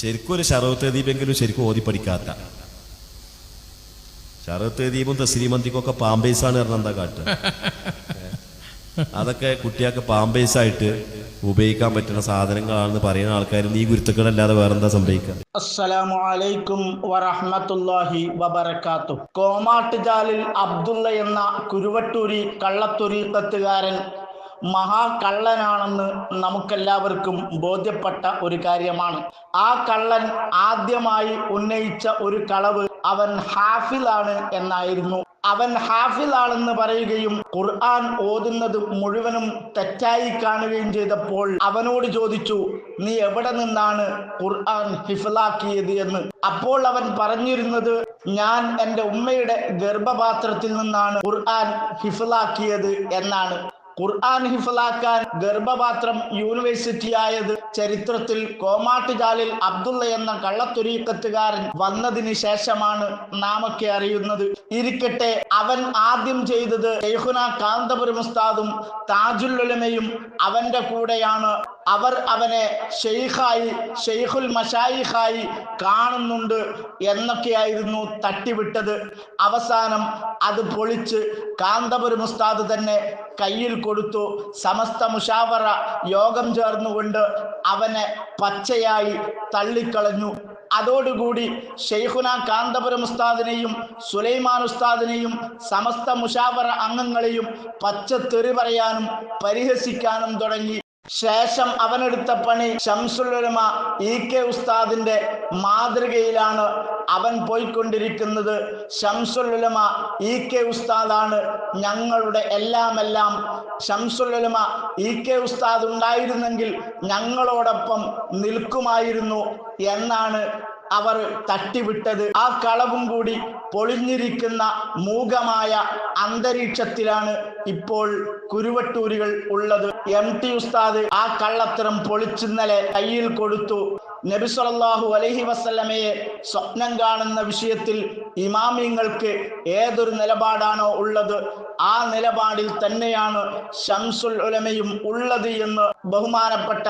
ശരിക്കും ഒരു ഷറൂത്ത് ദീപെങ്കിലും ശരിക്കും ഓതി പഠിക്കാത്ത. ഷറൂത്ത് ദീപും തസ്ലീമന്തിക്കൊക്കെ പാമ്പേസാണ് പറഞ്ഞ എന്താ കാട്ട്. അതൊക്കെ കുട്ടികൾക്ക് പാമ്പേസായിട്ട് ഉപയോഗിക്കാൻ പറ്റുന്ന സാധനങ്ങളാണെന്ന് പറയുന്ന ആൾക്കാർ ഈ ഗുരുത്തുക്കളല്ലാതെ വേറെന്താ സംഭവിക്കുക? അസ്സലാമു അലൈക്കും വറഹ്മത്തുള്ളാഹി വബറകാതുഹു. കോമാട്ടുചാലിൽ അബ്ദുള്ള എന്ന കുരുവട്ടൂരി കള്ളത്തൊരീക്കത്തുകാരൻ മഹാകള്ളനാണെന്ന് നമുക്കെല്ലാവർക്കും ബോധ്യപ്പെട്ട ഒരു കാര്യമാണ്. ആ കള്ളൻ ആദ്യമായി ഉന്നയിച്ച ഒരു കളവ് അവൻ ഹാഫിളാണ് എന്നായിരുന്നു. അവൻ ഹാഫിളാണെന്ന് പറയുകയും ഖുർആൻ ഓതുന്നത് മുഴുവനും തെറ്റായി കാണുകയും ചെയ്തപ്പോൾ അവനോട് ചോദിച്ചു, നീ എവിടെ നിന്നാണ് ഖുർആൻ ഹിഫ്ലാക്കിയത് എന്ന്. അപ്പോൾ അവൻ പറഞ്ഞിരുന്നത്, ഞാൻ എൻ്റെ ഉമ്മയുടെ ഗർഭപാത്രത്തിൽ നിന്നാണ് ഖുർആൻ ഹിഫ്ലാക്കിയത് എന്നാണ്. ഖുർആൻ ഹിഫ്ലാക്കാൻ ഗർഭപാത്രം യൂണിവേഴ്സിറ്റി ആയത് ചരിത്രത്തിൽ കോമാട്ടുചാലിൽ അബ്ദുള്ള എന്ന കള്ളത്തൊരീക്കത്തുകാരൻ വന്നതിന് ശേഷമാണ് നാമൊക്കെ അറിയുന്നത്. ഇരിക്കട്ടെ, അവൻ ആദ്യം ചെയ്തത് ശൈഖുനാ കാന്തപുരം ഉസ്താദും താജുൽ ഉലമയും അവന്റെ കൂടെയാണ്. അവർ അവനെ ഷെയ്ഖായി, ഷെയ്ഖുൽ മശായിഖായി കാണുന്നുണ്ട് എന്നൊക്കെയായിരുന്നു തട്ടിവിട്ടത്. അവസാനം അത് പൊളിച്ച് കാന്തപുരം ഉസ്താദ് തന്നെ കയ്യിൽ കൊടുത്തു. സമസ്ത മുഷാവറ യോഗം ചേർന്നുകൊണ്ട് അവനെ പച്ചയായി തള്ളിക്കളഞ്ഞു. അതോടുകൂടി ഷെയ്ഖുനാ കാന്തപുരം ഉസ്താദിനെയും സുലൈമാൻ ഉസ്താദിനെയും സമസ്ത മുഷാവറ അംഗങ്ങളെയും പച്ചത്തെറി പറയാനും പരിഹസിക്കാനും തുടങ്ങി. ശേഷം അവനെടുത്ത പണി ശംസുൽ ഉലമ EK ഉസ്താദിന്റെ മാതൃകയിലാണ് അവൻ പോയിക്കൊണ്ടിരിക്കുന്നത്. ശംസുൽ ഉലമ EK ഉസ്താദാണ് ഞങ്ങളുടെ എല്ലാം. ശംസുൽ ഉലമ EK ഉസ്താദ് ഉണ്ടായിരുന്നെങ്കിൽ ഞങ്ങളോടൊപ്പം നിൽക്കുമായിരുന്നു എന്നാണ് അവർ തട്ടിവിട്ടത്. ആ കളവും കൂടി പൊളിഞ്ഞിരിക്കുന്ന മൂകമായ അന്തരീക്ഷത്തിലാണ് ഇപ്പോൾ കുരുവട്ടൂരികൾ ഉള്ളത്. MT ഉസ്താദ് ആ കള്ളത്തരം പൊളിച്ചിന്നലെ കയ്യിൽ കൊടുത്തു. നബി സല്ലല്ലാഹു അലൈഹി വസല്ലമയെ സ്വപ്നം കാണുന്ന വിഷയത്തിൽ ഇമാമിങ്ങൾക്ക് ഏതൊരു നിലപാടാണോ ഉള്ളത്, ആ നിലപാടിൽ തന്നെയാണ് ശംസുൽ ഉലമയും ഉള്ളത് എന്ന് ബഹുമാനപ്പെട്ട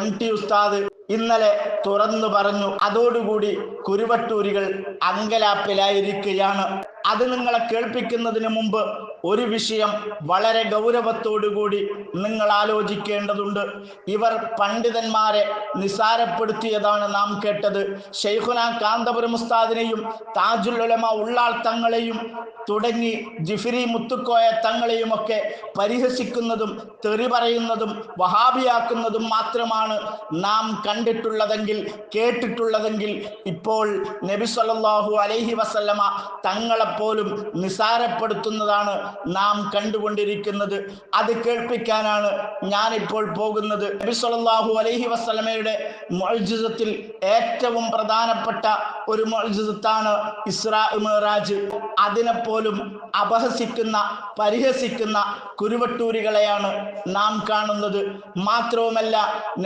MT ഉസ്താദ് ഇന്നലെ തുറന്നു പറഞ്ഞു. അതോടുകൂടി കുരുവട്ടൂരികൾ അങ്കലാപ്പിലായിരിക്കുകയാണ്. അത് നിങ്ങളെ കേൾപ്പിക്കുന്നതിന് മുമ്പ് ഒരു വിഷയം വളരെ ഗൗരവത്തോടുകൂടി നിങ്ങൾ ആലോചിക്കേണ്ടതുണ്ട്. ഇവർ പണ്ഡിതന്മാരെ നിസാരപ്പെടുത്തിയതാണ് നാം കേട്ടത്. ശൈഖുനാ കാന്തപുരം ഉസ്താദിനെയും താജുൽ ഉലമ ഉള്ളാൾ തങ്ങളെയും തുടങ്ങി ജിഫ്രി മുത്തുക്കോയ തങ്ങളെയും ഒക്കെ പരിഹസിക്കുന്നതും തെറി പറയുന്നതും വഹാബിയാക്കുന്നതും മാത്രമാണ് നാം കണ്ടിട്ടുള്ളതെങ്കിൽ, കേട്ടിട്ടുള്ളതെങ്കിൽ, ഇപ്പോൾ നബി സല്ലല്ലാഹു അലൈഹി വസല്ലമ തങ്ങളെപ്പോലും നിസാരപ്പെടുത്തുന്നതാണ് നാം കണ്ടുകൊണ്ടിരിക്കുന്നത്. അത് കേൾപ്പിക്കാനാണ് ഞാനിപ്പോൾ പോകുന്നത്. നബി സല്ലല്ലാഹു അലൈഹി വസല്ലമയുടെ മുഅ്ജിസത്തിൽ ഏറ്റവും പ്രധാനപ്പെട്ട ഒരു മുഅ്ജിസത്താണ് ഇസ്രാ മിഅ്റാജ്. അതിനെപ്പോലും അപഹസിക്കുന്ന, പരിഹസിക്കുന്ന കുരുവട്ടൂരികളെയാണ് നാം കാണുന്നത്. മാത്രവുമല്ല,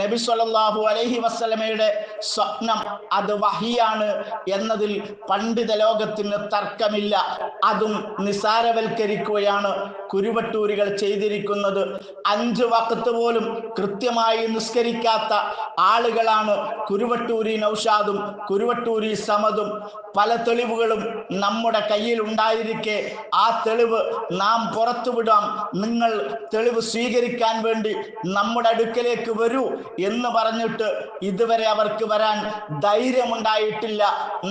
നബി സല്ലല്ലാഹു അലൈഹി വസല്ലമയുടെ സ്വപ്നം അത് വഹിയാണ് എന്നതിൽ പണ്ഡിത ലോകത്തിന് തർക്കമില്ല. അതും നിസാരവൽക്കരിക്കുകയാണ് കുരുവട്ടൂരികൾ ചെയ്തിരിക്കുന്നത്. 5 വഖത്ത് പോലും കൃത്യമായി നിസ്കരിക്കാത്ത ആളുകളാണ് കുരുവട്ടൂരി നൗഷാദും കുരുവട്ടൂരി സമദും. പല തെളിവുകളും നമ്മുടെ കയ്യിൽ ഉണ്ടായിരിക്കെ ആ തെളിവ് നാം പുറത്തുവിടാം, നിങ്ങൾ തെളിവ് സ്വീകരിക്കാൻ വേണ്ടി നമ്മുടെ അടുക്കലേക്ക് വരൂ എന്ന് പറഞ്ഞിട്ട് ഇതുവരെ അവർക്ക് വരാൻ ധൈര്യമുണ്ടായിട്ടില്ല,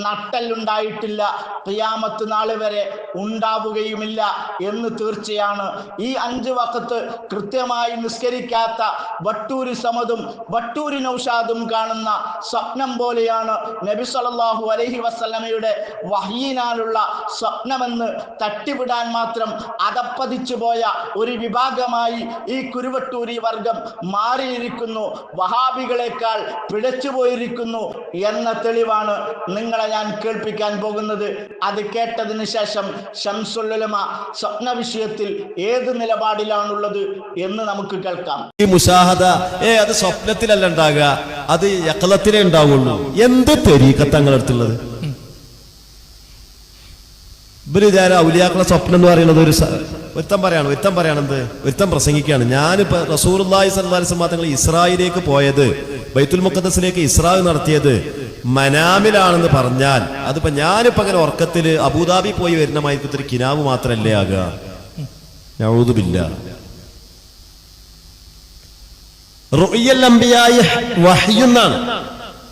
നട്ടലുണ്ടായിട്ടില്ല, ഖിയാമത്ത് നാൾ വരെ ഉണ്ടാവുകയുമില്ല എന്ന് തീർച്ചയാണ്. ഈ 5 വഖത്ത് കൃത്യമായി നിസ്കരിക്കാത്ത വട്ടൂരി സമദും വട്ടൂരി നൗഷാദും കാണുന്ന സ്വപ്നം പോലെയാണ് നബി സല്ലല്ലാഹു അലൈഹി വസല്ലമയുടെ വഹീനാലുള്ള സ്വപ്നമെന്ന് തട്ടിവിടാൻ മാത്രം അതപ്പതിച്ചു പോയ ഒരു വിഭാഗമായി ഈ കുരുവട്ടൂരി വർഗം മാറിയിരിക്കുന്നു. വഹാബികളെക്കാൾ പിഴച്ചുപോയിരിക്കുന്നു എന്ന തെളിവാണ് നിങ്ങളെ ഞാൻ കേൾപ്പിക്കാൻ പോകുന്നത്. അത് കേട്ടതിന് ശേഷം ശംസുൽ ഉലമ സ്വപ്ന വിഷയത്തിൽ ഏത് നിലപാടിലാണുള്ളത് എന്ന് നമുക്ക് കേൾക്കാം. ഈ മുശാഹദ അത് സ്വപ്നത്തിലല്ല ഉണ്ടാകുക, അത് യഖ്ലത്തിലേ ഉണ്ടാവുള്ളൂ. എന്ത് തരീഖത്തങ്ങൾ അടുത്തുള്ളത്? ഇവര് ഔലിയാക്കളെ സ്വപ്നം എന്ന് പറയുന്നത് ഒരുത്തം പറയാണെന്ത് ഒരുത്തം പ്രസംഗിക്കുകയാണ്. ഞാനിപ്പോ റസൂലുള്ളാഹി സ്വല്ലല്ലാഹു അലൈഹി വസല്ലം തങ്ങൾ ഇസ്രായിലേക്ക് പോയത്, ബൈത്തുൽ മുഖദ്ദസിലേക്ക് ഇസ്രാ നടത്തിയത് മനാമിലാണെന്ന് പറഞ്ഞാൽ അതിപ്പോ ഞാനിപ്പോ അങ്ങനെ ഉറക്കത്തില് അബുദാബി പോയി വരുന്ന മാതിരി കിനാവ് മാത്രല്ലേ ആകുക? നഊദുബില്ല. റുഅ്യൽ അംബിയായി വഹ്യുന്നാണ്.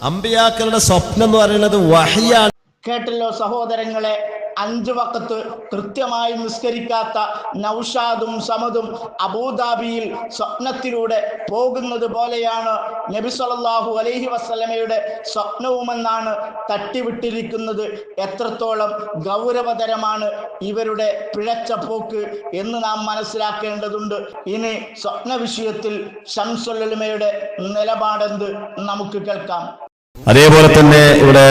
അംബിയാക്കളുടെ സ്വപ്നം എന്ന് പറയുന്നത് വഹ്യാണ്. കേട്ടല്ലോ സഹോദരങ്ങളെ, 5 വഖത്ത് കൃത്യമായി നിസ്കരിക്കാത്ത നൗഷാദും സമദും അബൂദാബിയിൽ സ്വപ്നത്തിലൂടെ പോകുന്നത് പോലെയാണ് നബി സല്ലല്ലാഹു അലൈഹി വസല്ലമയുടെ സ്വപ്നവുമെന്നാണ് തട്ടിവിട്ടിരിക്കുന്നത്. എത്രത്തോളം ഗൗരവതരമാണ് ഇവരുടെ പിഴച്ച പോക്ക് എന്ന് നാം മനസ്സിലാക്കേണ്ടതുണ്ട്. ഇനി സ്വപ്ന വിഷയത്തിൽ ശംസുൽ ഉലമയുടെ നിലപാടെന്ത് നമുക്ക് കേൾക്കാം. അതേപോലെ തന്നെ ഇവിടെ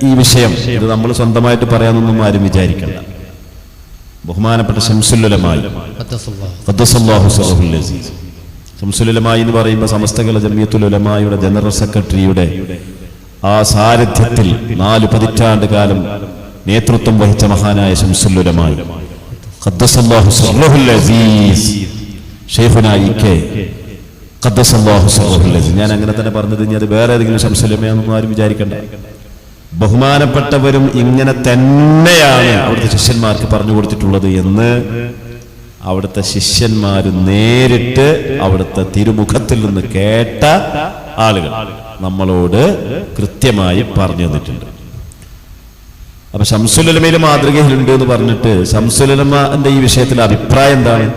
ഈ വിഷയം ഇത് നമ്മൾ സ്വന്തമായിട്ട് പറയാനൊന്നും ആരും വിചാരിക്കണ്ട. ബഹുമാനപ്പെട്ട ശംസുൽ ഉലമായി ഖദ്ദസല്ലാഹു സിറഹുൽ അസീസ്, ശംസുൽ ഉലമായി എന്ന് പറയുമ്പോൾ സമസ്ത കേരള ജമിയത്തുൽ ഉലമായുടെ ജനറൽ സെക്രട്ടറിയുടെ ആ സാരഥ്യത്തിൽ 4 പതിറ്റാണ്ട് കാലം നേതൃത്വം വഹിച്ച മഹാനായ ശംസുൽ ഉലമായി ഖദ്ദസല്ലാഹു സിറഹുൽ അസീസ് ശൈഖുനാ ഇകെ ഖദ്ദസല്ലാഹു സിറഹുൽ അസീസ്. ഞാൻ അങ്ങനെ തന്നെ പറഞ്ഞത്, ഇനി അത് വേറെ ഏതെങ്കിലും ശംസുൽ ഉലമയാണെന്നൊന്നും ആരും വിചാരിക്കണ്ട. ബഹുമാനപ്പെട്ടവരും ഇങ്ങനെ തന്നെയാണ് അവിടുത്തെ ശിഷ്യന്മാർക്ക് പറഞ്ഞു കൊടുത്തിട്ടുള്ളത് എന്ന് അവിടുത്തെ ശിഷ്യന്മാർ നേരിട്ട് അവിടുത്തെ തിരുമുഖത്തിൽ നിന്ന് കേട്ട ആളുകൾ നമ്മളോട് കൃത്യമായി പറഞ്ഞു തന്നിട്ടുണ്ട്. അപ്പൊ ശംസുൽ ഉലമയിലെ മാതൃകയിലുണ്ട് എന്ന് പറഞ്ഞിട്ട് ശംസുൽ ഉലമന്റെ ഈ വിഷയത്തിലെ അഭിപ്രായം എന്താണ്?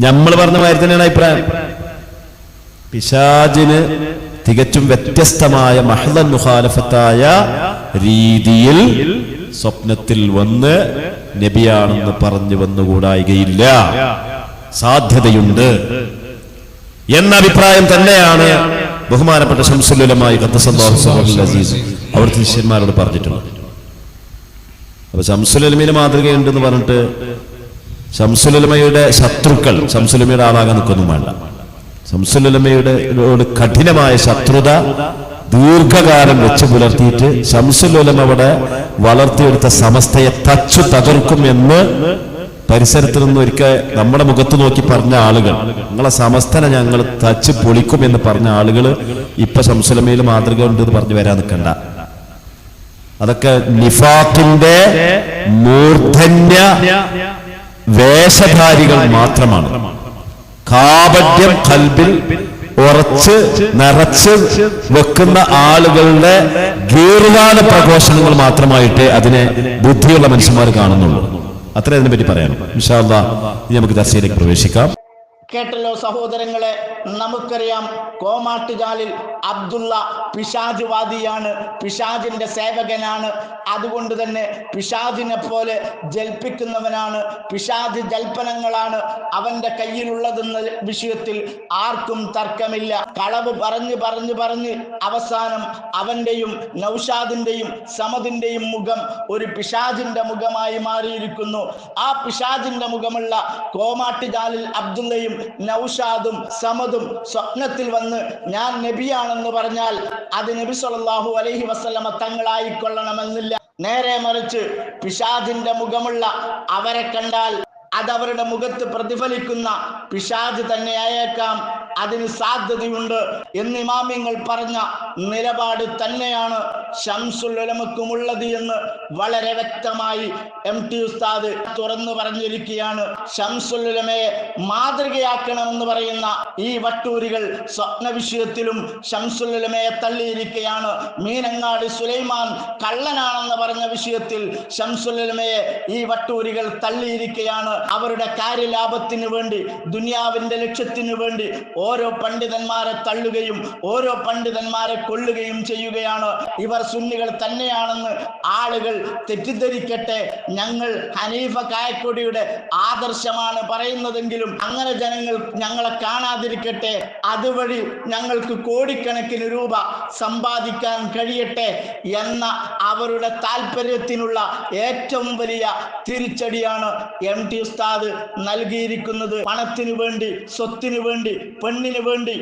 നമ്മൾ പറഞ്ഞ മാതിരി തന്നെയാണ് അഭിപ്രായം. പിശാചിന് തികച്ചും വ്യത്യസ്തമായ മഹ്ളൻ മുഖാലഫത്തായ രീതിയിൽ സ്വപ്നത്തിൽ വന്ന് നബിയാണെന്ന് പറഞ്ഞു വന്നുകൂടായികയില്ല, സാധ്യതയുണ്ട് എന്ന അഭിപ്രായം തന്നെയാണ് ബഹുമാനപ്പെട്ട ശംസുൽ ഉലമായി ഖദ്ദസല്ലാഹു സിറഹുൽ അസീസ് അവിടുത്തെ ശിഷ്യന്മാരോട് പറഞ്ഞിട്ടുള്ളത്. അപ്പൊ ശംസുൽ ഉലമയിലെ മാതൃകയുണ്ടെന്ന് പറഞ്ഞിട്ട് ശംസുൽ ഉലമയുടെ ശത്രുക്കൾ ശംസുൽ ഉലമയുടെ ആളാകാൻ നിൽക്കൊന്നും വേണ്ട. ശംസുൽ ഉലമയുടെ കഠിനമായ ശത്രുത ദീർഘകാലം വെച്ച് പുലർത്തിയിട്ട് ശംസുൽ ഉലമ അവിടെ വളർത്തിയെടുത്ത സമസ്തയെ തച്ചു തകർക്കും എന്ന് പരിസരത്ത് നിന്ന് ഒരിക്കൽ നമ്മുടെ മുഖത്ത് നോക്കി പറഞ്ഞ ആളുകൾ, നിങ്ങളെ സമസ്തനെ ഞങ്ങൾ തച്ച് പൊളിക്കും എന്ന് പറഞ്ഞ ആളുകൾ ഇപ്പൊ ശംസുൽ ഉലമയിൽ മാതൃക ഉണ്ട് എന്ന് പറഞ്ഞു വരാൻ നിൽക്കണ്ട. അതൊക്കെ നിഫാഖിന്റെ മൂർധന്യ വേഷധാരികൾ മാത്രമാണ്. കാപട്യം ഖൽബിൽ ഉറച്ച് നിറച്ച് വെക്കുന്ന ആളുകളുടെ ഗീർവാന പ്രഘോഷണങ്ങൾ മാത്രമായിട്ട് അതിനെ ബുദ്ധിയുള്ള മനുഷ്യന്മാർ കാണുന്നുള്ളൂ. അത്രേ അതിനെ പറ്റി പറയാനും. ഇൻഷാ അല്ലാഹ് ഇനി നമുക്ക് ചർച്ചയിലേക്ക് പ്രവേശിക്കാം. കേട്ടല്ലോ സഹോദരങ്ങളെ, നമുക്കറിയാം കോമാട്ടുചാലിൽ അബ്ദുള്ള പിശാചുവാദിയാണ്, പിശാചിന്റെ സേവകനാണ്. അതുകൊണ്ട് തന്നെ പിശാചിനെ പോലെ ജൽപ്പിക്കുന്നവനാണ്, പിശാച് ജൽപ്പനങ്ങളാണ് അവന്റെ കയ്യിലുള്ളതെന്ന വിഷയത്തിൽ ആർക്കും തർക്കമില്ല. കളവ് പറഞ്ഞ് അവസാനം അവന്റെയും നൗഷാദിന്റെയും സമദിന്റെയും മുഖം ഒരു പിശാചിന്റെ മുഖമായി മാറിയിരിക്കുന്നു. ആ പിശാചിന്റെ മുഖമുള്ള കോമാട്ടുചാലിൽ അബ്ദുള്ളയും നൗഷാദും സമദും സ്വപ്നത്തിൽ വന്ന് ഞാൻ നബിയാണെന്ന് പറഞ്ഞാൽ അത് നബി സല്ലല്ലാഹു അലൈഹി വസല്ലമ തങ്ങളായിക്കൊള്ളണമെന്നില്ല. നേരെ മറിച്ച് പിശാചിന്റെ മുഖമുള്ള അവരെ കണ്ടാൽ അതവരുടെ മുഖത്ത് പ്രതിഫലിക്കുന്ന പിശാച് തന്നെയായേക്കാം, അതിന് സാധ്യതയുണ്ട് എന്ന് ഇമാമിങ്ങൾ പറഞ്ഞ നിലപാട് തന്നെയാണ് ശംസുൽ ഉലമക്കുമുള്ളത് എന്ന് വളരെ വ്യക്തമായി MT ഉസ്താദ് തുറന്നു പറഞ്ഞിരിക്കുകയാണ്. ശംസുൽ ഉലമയെ മാതൃകയാക്കണമെന്ന് പറയുന്ന ഈ വട്ടൂരികൾ സ്വപ്ന വിഷയത്തിലും ശംസുൽ ഉലമയെ തള്ളിയിരിക്കുകയാണ്. മീനങ്ങാട് സുലൈമാൻ കള്ളനാണെന്ന് പറഞ്ഞ വിഷയത്തിൽ ശംസുൽ ഉലമയെ ഈ വട്ടൂരികൾ തള്ളിയിരിക്കുകയാണ്. അവരുടെ കാര്യലാഭത്തിന് വേണ്ടി, ദുനിയാവിന്റെ ലക്ഷ്യത്തിന് വേണ്ടി ഓരോ പണ്ഡിതന്മാരെ തള്ളുകയും ഓരോ പണ്ഡിതന്മാരെ കൊള്ളുകയും ചെയ്യുകയാണ്. ഇവർ സുന്നികൾ തന്നെയാണെന്ന് ആളുകൾ തെറ്റിദ്ധരിക്കട്ടെ. ഞങ്ങൾ ഹനീഫ കായക്കൊടിയുടെ ആദർശമാണ് പറയുന്നതെങ്കിലും അങ്ങനെ ജനങ്ങൾ ഞങ്ങളെ കാണാതിരിക്കട്ടെ, അതുവഴി ഞങ്ങൾക്ക് കോടിക്കണക്കിന് രൂപ സമ്പാദിക്കാൻ കഴിയട്ടെ എന്ന അവരുടെ താല്പര്യത്തിനുള്ള ഏറ്റവും വലിയ തിരിച്ചടിയാണ് MT ഉസ്താദ് നൽകിയിരിക്കുന്നത്. പണത്തിനു വേണ്ടി, സ്വത്തിനു വേണ്ടി, പെണ്ണിന് വേണ്ടി,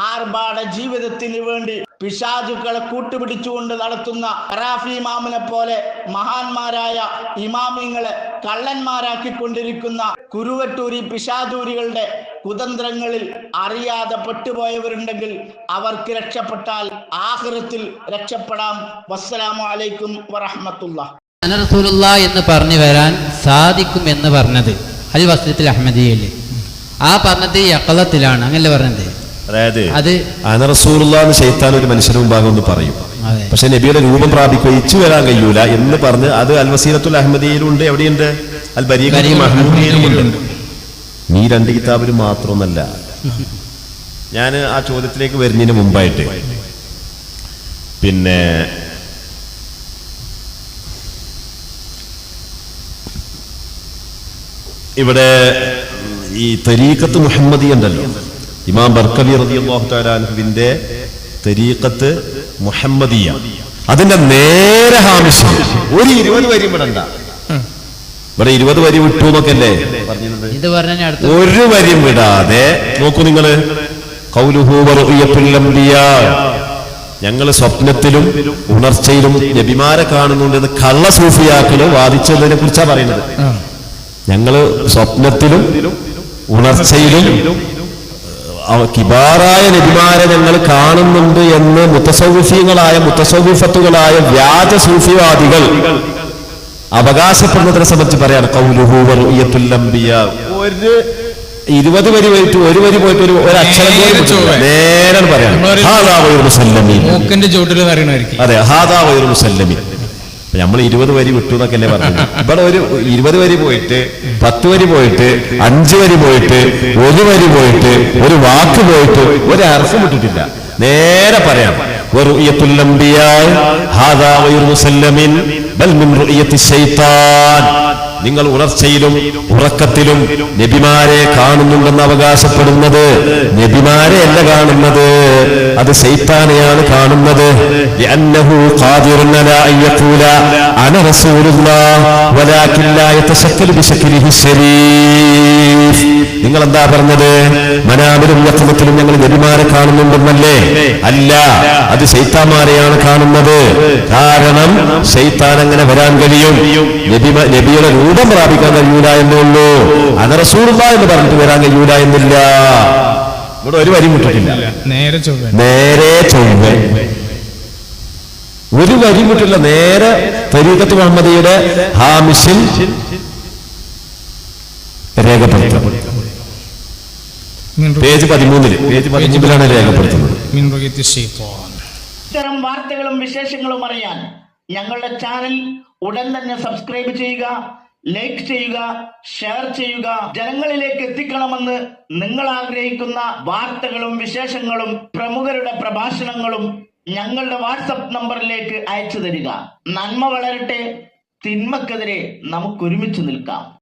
ആർഭാട ജീവിതത്തിന് വേണ്ടി പിശാചുക്കളെ കൂട്ടുപിടിച്ചുകൊണ്ട് നടത്തുന്ന ഖറാഫി ഇമാമിനെ പോലെ മഹാന്മാരായ ഇമാമിങ്ങളെ കള്ളന്മാരാക്കിക്കൊണ്ടിരിക്കുന്ന കുരുവട്ടൂരി പിശാചൂരികളുടെ കുതന്ത്രങ്ങളിൽ അറിയാതെ പെട്ടുപോയവരുണ്ടെങ്കിൽ അവർക്ക് രക്ഷപ്പെട്ടാൽ ആഖിറത്തിൽ രക്ഷപ്പെടാം. വസ്സലാമു അലൈക്കും വറഹ്മത്തുള്ളാഹി. റസൂലുള്ള എന്ന് പറഞ്ഞു വരാൻ സാധിക്കും എന്ന് പറഞ്ഞത് അൽ വസ്ലത്തിൽ അഹമ്മദിയല്ലേ, ആ പറഞ്ഞത് യഖലത്തിലാണ്, അങ്ങനല്ലേ പറഞ്ഞത്. അതായത് അത് അനറസൂലുള്ള എന്ന് ശൈത്താൻ ഒരു മനുഷ്യന് മുമ്പാകെ ഒന്ന് പറയും, പക്ഷെ നബിയുടെ രൂപം പ്രാപിക്കുകയിച്ചു വരാൻ കഴിയൂല എന്ന് പറഞ്ഞ് അത് അൽ വസീലത്തുൽ അഹമ്മദിയിലുണ്ട്. എവിടെയുണ്ട്? അൽ ബരീഖത്തുൽ മഹ്മൂദിയിലുമുണ്ട്. ഈ രണ്ട് കിതാബിലും മാത്രമൊന്നല്ല. ഞാൻ ആ ചോദ്യത്തിലേക്ക് വരുന്നതിന് മുമ്പായിട്ട് പിന്നെ ഇവിടെ ഈ തരീഖത്ത് മുഹമ്മദി ഉണ്ടല്ലോ, ഇമാം ബർക്കവി റളിയല്ലാഹു തആല അൻഹുവിന്റെ തരീഖത്ത് മുഹമ്മദിയ, അതിന്റെ നേരെ ഹാമിശ് ഒരു 20 വരി വിടണ്ട. ഇവിടെ 20 വരി വിട്ടു എന്നൊക്കെ അല്ലേ പറഞ്ഞത്? ഒരു വരിയും വിടാതെ നോക്കൂ നിങ്ങള്. ഖൗലുഹു വറുയത്തുൽ അംബിയാ, ഞങ്ങൾ സ്വപ്നത്തിലും ഉണർച്ചയിലും നബിമാരെ കാണുന്നുണ്ടെന്ന് കള്ള സൂഫിയാക്കള് വാദിച്ചതിനെ കുറിച്ചാ പറയുന്നത്. ഞങ്ങള് സ്വപ്നത്തിലും ഉണർച്ചയിലും കിബാറായ നബിമാരെ ഞങ്ങൾ കാണുന്നുണ്ട് എന്ന് മുത്തസൗഫത്തുകളായ വ്യാജ സൂഫിവാദികൾ അവകാശപ്പെടുന്നതിനെ സംബന്ധിച്ച് പറയാണ്. ഖൗലുഹു വറുയത്തുൽ അംബിയാ, ഒരു 20 വരി പോയിട്ട് ഒരു വരി പോയിട്ട് ഒരു അക്ഷരം നേരെ പറയാം. അതെ, ഹാദാ വൈറു മുസല്ലമീൻ. നമ്മൾ 20 വരി വിട്ടു എന്നൊക്കെ അല്ലേ പറഞ്ഞത്. ഇവിടെ ഒരു 20 വരി പോയിട്ട് 10 വരി പോയിട്ട് 5 വരി പോയിട്ട് ഒരു വരി പോയിട്ട് ഒരു വാക്ക് പോയിട്ട് ഒരു അർത്ഥം വിട്ടിട്ടില്ല. നേരെ പറയാം. വറുയത്തുൽ അംബിയാ ഹാദാ വൈറു മുസല്ലമീൻ ബൽ മിൻ റുയത്തി ശൈത്താൻ. നിങ്ങൾ ഉണർച്ചയിലും ഉറക്കത്തിലും നബിമാരെ കാണുന്നുണ്ടെന്ന് അവകാശപ്പെടുന്നത് നബിമാരെ അല്ല കാണുന്നത്, അത് ശൈത്താനെയാണ് കാണുന്നത്. ലിഅന്നഹു ഖാദിറുൻ അലാ അൻ യഖൂല അന റസൂലുള്ളാഹ് വലാകിൻ ലാ യതശക്കലു ബിശക്ലിഹി ശരീഫ്. നിങ്ങൾ എന്താ പറഞ്ഞത്? മനാമിലും യഖ്ലത്തിലും ഞങ്ങൾ നബിമാരെ കാണുന്നുണ്ടെന്നല്ലേ? അല്ല, അത് ശൈത്താന്മാരെയാണ് കാണുന്നത്. കാരണം ശൈത്താൻ അങ്ങനെ വരാൻ കഴിയും, നബിയുടെ രൂപം പ്രാപിക്കാൻ കഴിയൂല എന്നുള്ളൂ. അന റസൂലുള്ളാഹി എന്ന് പറഞ്ഞിട്ട് വരാൻ കഴിയൂല എന്നില്ല. ഇവിടെ ഒരു വരി വിട്ടിട്ടില്ല, നേരെ ചൊവ്വേ ഒരു വരി വിട്ടില്ല. നേരെ തരീഖത്ത് മുഹമ്മദിയുടെ ഹാമിഷിൽ രേഖപ്പെടുത്തും. പേജ് 13-ലാണ് രേഖപ്പെടുത്തുന്നത്. ഇത്തരം വാർത്തകളും വിശേഷങ്ങളും അറിയാൻ ഞങ്ങളുടെ ചാനൽ ഉടൻ തന്നെ സബ്സ്ക്രൈബ് ചെയ്യുക, ലൈക്ക് ചെയ്യുക, ഷെയർ ചെയ്യുക. ജനങ്ങളിലേക്ക് എത്തിക്കണമെന്ന് നിങ്ങൾ ആഗ്രഹിക്കുന്ന വാർത്തകളും വിശേഷങ്ങളും പ്രമുഖരുടെ പ്രഭാഷണങ്ങളും ഞങ്ങളുടെ വാട്സപ്പ് നമ്പറിലേക്ക് അയച്ചു തരിക. നന്മ വളരട്ടെ, തിന്മക്കെതിരെ നമുക്ക് ഒരുമിച്ച് നിൽക്കാം.